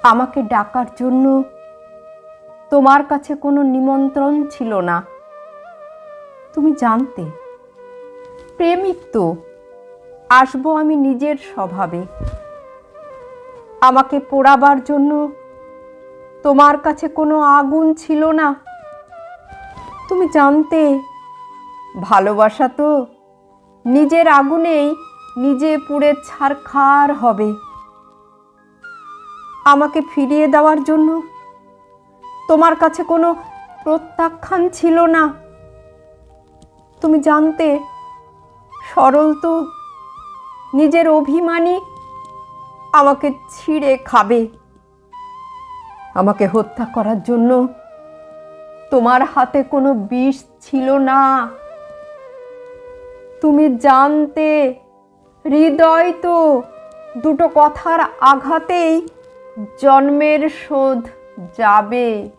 আমাকে ডাকার জন্য তোমার কাছে কোনো নিমন্ত্রণ ছিল না। তুমি জানতে প্রেমিক তো আসবো আমি নিজের স্বভাবে। আমাকে পোড়াবার জন্য তোমার কাছে কোনো আগুন ছিল না। তুমি জানতে ভালোবাসা তো নিজের আগুনেই নিজে পুড়ে ছারখার হবে। আমাকে ফিরিয়ে দেওয়ার জন্য তোমার কাছে কোনো প্রত্যাখ্যান ছিল না। তুমি জানতে সরল তো নিজের অভিমানী আমাকে ছিঁড়ে খাবে। আমাকে হত্যা করার জন্য তোমার হাতে কোনো বিষ ছিল না। তুমি জানতে হৃদয় তো দুটো কথার আঘাতেই জন্মের শোধ যাবে।